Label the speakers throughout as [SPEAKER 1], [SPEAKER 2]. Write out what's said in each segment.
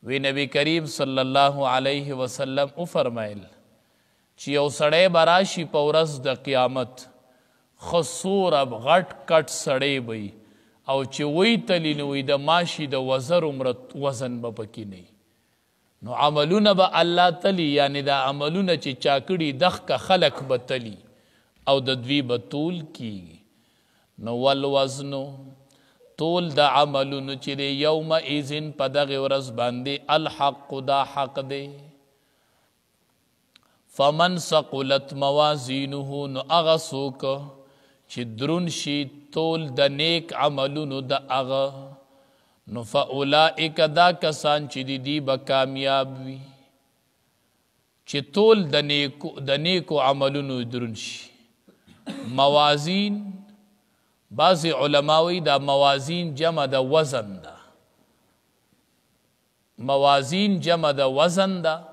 [SPEAKER 1] وی نبی کریم صلی الله علیه وسلم او فرمایل چې یو سړی براشي په ورځ د قیامت خسور اب غټ کټ سړی بی او چې وی تلی نو وی د ماشي د وزر عمرت وزن به پکې نه نو عملونه به الله تلی یعنی دا عملونه چې چاکړي دخ خلق به تلی او د دوی به طول کیږي نو والوزنو طول د عملونو چې دی یوم ایزن په دغې ورځ باندې الحق دا حق دی فمن ثقلت موازینه نو هغه څوک چې درون شي طول د نیک عملونو د هغه نو فاولئک دا کسان چې دی به کامیاب وي چې طول د نیکو عملونو درون شي موازین بعضی علماوی دا موازین جمع دا وزن دا موازین جمع دا وزن دا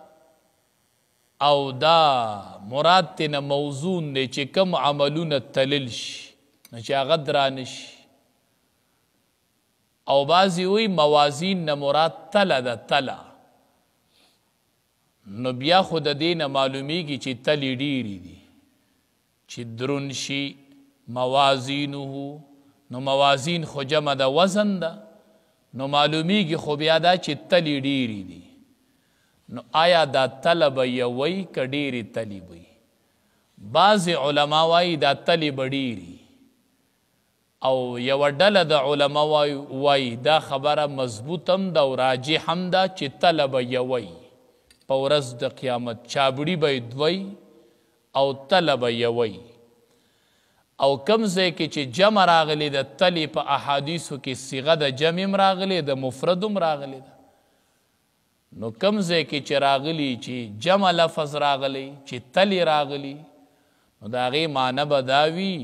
[SPEAKER 1] او دا مراد تینا موزون دی چې کم عملون تلل شي چې هغه درانه شي او بعضی وی موازین نه مراد تله ده تله نو بیا خو د دې نه معلومیږي چې تلې ډیرې دي چې درون شي موازینه نو موازین خو جمع دا وزن دا نو معلومیږي خو بیا دا چې تلی ډیری دي نو آیا دا تله به یوی که ډیرې تلی بی بعضې علما وایي دا تلی به ډیري او یوه ډله د علما وایي دا خبره مضبوط هم ده او راجح هم ده چې تله به یوی په ورځ د قیامت چابړي به دوی او تله به یوی او کم ځای کې چې جمع راغلی د تلی په احادیثو کې صیغه د جمع هم راغلی د مفرد هم راغلی ده نو کم ځای کې چې راغلی چې جمع لفظ راغلی چې تلی راغلی نو د هغې معنی به دا وي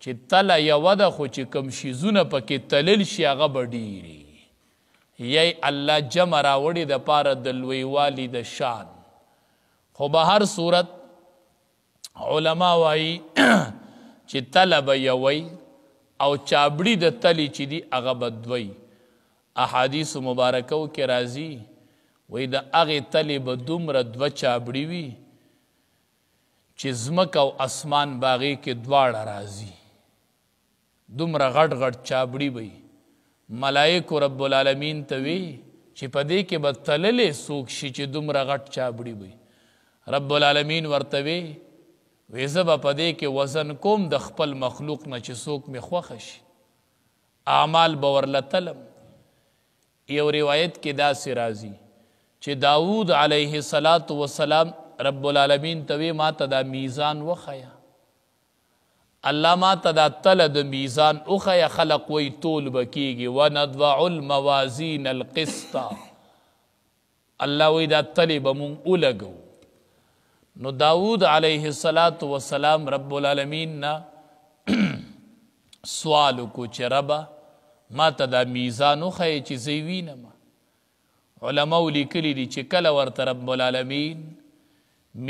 [SPEAKER 1] چې تله یوه ده خو چې کوم شیزونه پکې تلل شي هغه به ډیري یی الله جمع راوړي دپاره د لویوالي د شان خو به هر صورت علما وایي چې تله به یوی او چابړي د تلی چې دي هغه به دوی احادیثو مبارکو کې راځي وایي د هغې تلې به دومره دوه چابړي وي چې ځمکه او اسمان به هغې کې دواړه راځي دومره غټ غټ چابړي به ملائکو رب العالمین ته وی چې په دې کې به تللې څوک شي چې دومره غټ چابړي به رب العالمین ورته وی وی زه به په دې کې وزن کوم د خپل مخلوق نه چې څوک مې خوښه شي اعمال به ورله تلم یو روایت کې داسې راځي چې داود علیه السلام رب العالمین ته وی ما ته دا میزان وښیه الله ما ته دا تله د میزان وښیه خلق وی طول به کیږي ونضع الموازین القسط الله وی دا تلې به مونږ ولګو نو داود علیه السلام رب العالمین نا سوالو کو چې ربا ما ته دا میزان وښیه چې زه وینم علماو لیکلي دي چې کله ورته رب العالمین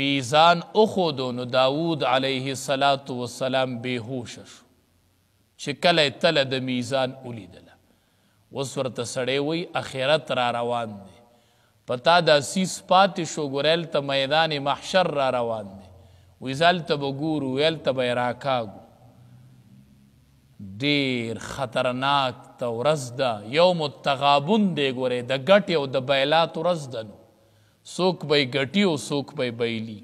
[SPEAKER 1] میزان اخودو نو داود علیه السلام بیهوشه شو چې کله تله د میزان ولیدله اوس ورته سړی وی اخرت را روان دی پتا دا سیس پاتې شو ګوریل ته میدان محشر را روان دی وی زلته به ګورو ویلته به یې راکاږو ډېر خطرناک ته ورځ ده یوم التغابن دی ګورې د ګټې او د بیلات ورځ ده نو څوک به یې ګټي او څوک به یې بیلي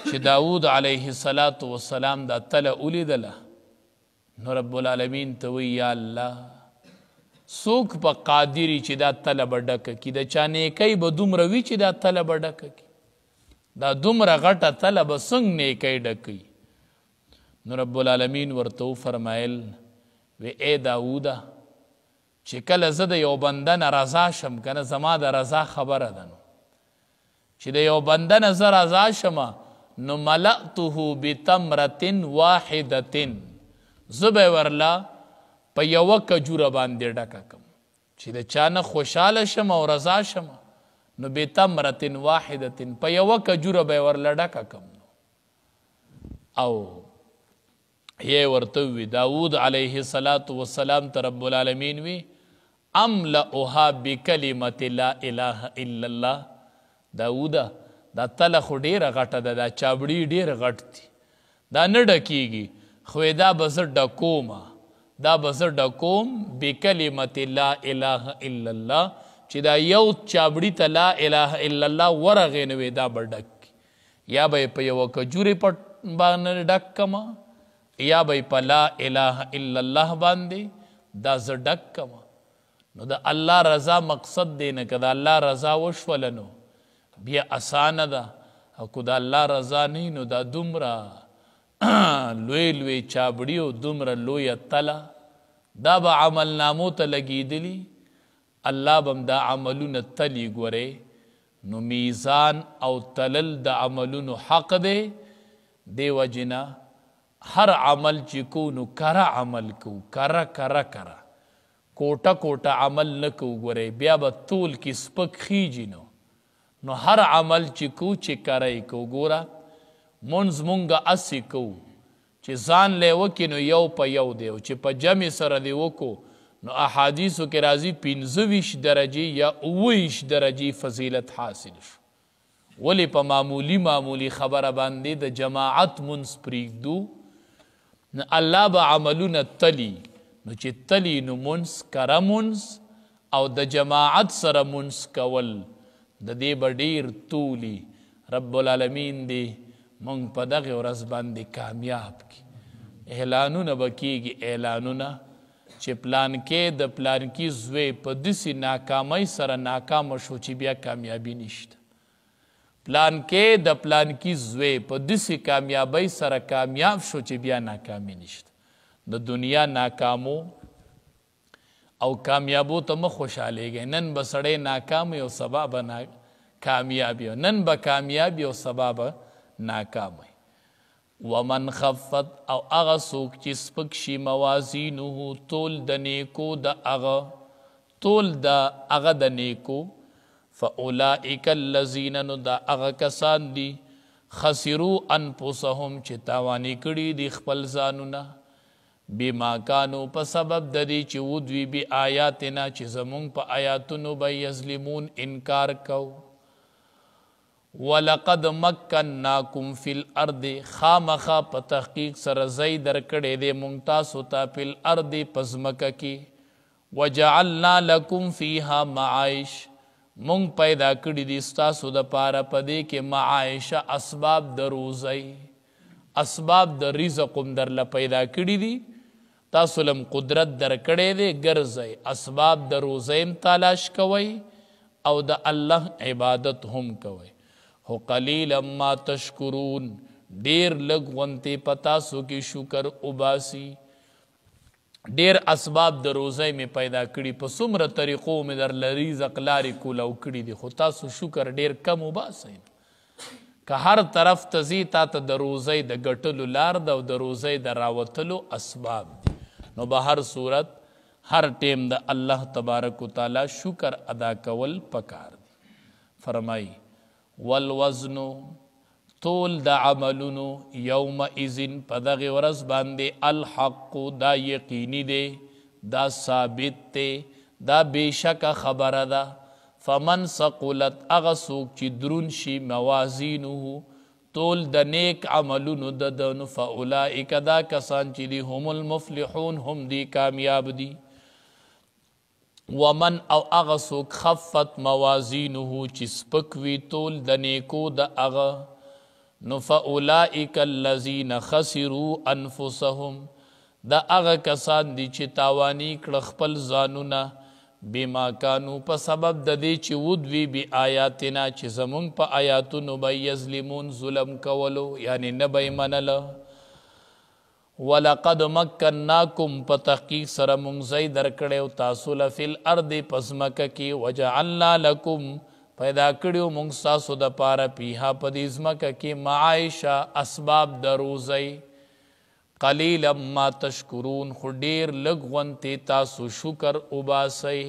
[SPEAKER 1] چې داود علیه السلام دا تله ولیدله نو رب العالمین ته وی یا الله څوک په قادری چې دا تله به ډکه کي د چا نیکۍ به دومره وي چې دا تله به ډکه کي دا دومره غټه تله به څنګه نیکۍ ډکوي نو رب العالمین ورته وفرمایل وی ای داوده چې کله زه د یو بنده نه رضا شم که نه زما د رضا خبره ده نو چې د یو بنده نه زه رضا شمه نو ملأته بتمرة واحدة زه به ورله په یوه کجوره باندې ډکه کم چې د چا نه خوشحاله شم او رضا شم نو بتمرة واحدة په یوه کجوره به یې ورله ډکه کم او یې ورته ووي داود علیه السلام ته رب العالمین وی املأها بکلمت لا اله الا الله. داوده دا تله خو ډیره غټه ده، دا چابړي ډیر غټ دي، دا نه ډکیږي، خو دا به زه ډکومه، دا به زه ډکوم بکلمت لا اله الا الله، چې دا یو چابړي ته لا اله الا الله ورغې نو دا به ډک، یا به په یوه کجورې پټ باندې ډک کمه، یا به په لا اله الا الله باندې دا زه ډک کمه. نو د الله رضا مقصد دی، نه که د الله رضا وشوله نو بیا اسانه ده، او که د الله رضا نه نو دا دومره لوی لوی چابړي او دومره لویه تله دا به عمل نامو ته لګېدلي، الله به هم دا عملونه تلي. ګورئ نو میزان او تلل د عملونو حق دی، دی وجې نه هر عمل چې کو نو کره عمل کو، کره کره کره کوټه کوټه عمل نه کو. ګورئ بیا به طول کې سپک خیجي نو هر عمل چې کو چې کره کو. ګوره مونځ مونږه اسې کوو چې ځان لی وکړي نو یو په یو دی، او چې په جمع سره دی وکړو نو احادیثو کې راځي 25 درجې یا 29 درجې فضیلت حاصل شو. ولې په معمولی خبره باندې د جماعت مونځ پرېږدو؟ نو الله به عملونه تلی، نو چې تلی نو مونځ کره مونځ او د جماعت سره مونځ کول د دې به ډېر طولي. رب العالمین دی مونږ په دغه ورځ باندې کامیاب کړي. اعلانونه به کېږي، اعلانونه چې پلانکې د پلانکي زوی په داسې ناکامۍ سره ناکامه شو چې بیا کامیابي نشته، پلانکې د پلانکي زوی په داسې کامیابۍ سره کامیاب شو چې بیا ناکامي نشته. د دنیا ناکامو او کامیابو ته مه خوشحالیږئ. نن به سړی ناکام وي او سبا به کامیاب وي، نن به کامیاب وي او سبا به ناکام وي. ومن خفت او هغه څوک چې سپک شي موازینه تول د نیکو د هغه، تول د هغه د نیکو، فاولئک الذین نو دا هغه کسان دي خسروا انفسهم چې تاواني کړي دي خپل ځانونه، بما کانو په سبب د دې چې ودوي بی آیاتنا چې زمونږ په آیاتونو به یظلمون انکار کو. ولقد مکناکم فی الارض خامخا په تحقیق سره ځای درکړی دی مونږ تاسو ته فی الارض په ځمکه کې، وجعلنا لکم فیها معایش مونږ پیدا کړي دي ستاسو دپاره په دې کې معایشه اسباب د روزۍ، اسباب د رزق هم درله پیدا کړي دي، تاسو لم قدرت درکړی دی، ګرځئ اسباب د روزۍ هم تلاش کوئ او د الله عبادت هم کوئ. خو قلیلا ما تشکرون ډیر لږ غونتې په تاسو کې شکر وباسي. ډیر اسباب د روزۍ مې پیدا کړي، په څومره طریقو مې درله رزق لارې کولاو کړي دي، خو تاسو شکر ډیر کم وباسئ. که هر طرف ته ځي تا ته د روزۍ د ګټلو لار ده او د روزۍ د راوتلو اسباب دي. نو به هر صورت هر ټیم د الله تبارک وتعالی شکر ادا کول پکار دي. فرمایي والوزن طول د عملونو یومئذ په دغې ورځ باندې الحق دا یقیني دی، دا ثابت دی، دا بېشکه خبره ده. فمن ثقلت هغه څوک چې درون شي موازینه طول د نیک عملونو د ده، نو فاولئک دا کسان چې دي هم المفلحون هم دی کامیاب دي. ومن او هغه څوک خفت موازینه چې سپک وي طول د نیکو د هغه، نو فاولئک الذین خسروا انفسهم دا هغه کسان دي چې تاواني کړه خپل ځانونه، بما کانو په سبب د دې چې ودوي بی آیاتنا چې زمونږ په آیاتونو به یظلمون ظلم کولو، یعنی نه به یې منله. ولقد مکناکم په تحقیق سره مونږ ځای درکړی او تاسو له فی الارض په ځمکه کې، وجعلنا لکم پیدا کړیو مونږ ستاسو دپاره پیها په دې ځمکه کې معایشه اسباب د روزۍ. قلیلا ما تشکرون خو ډېر لږ غوندې تاسو شکر وباسئ.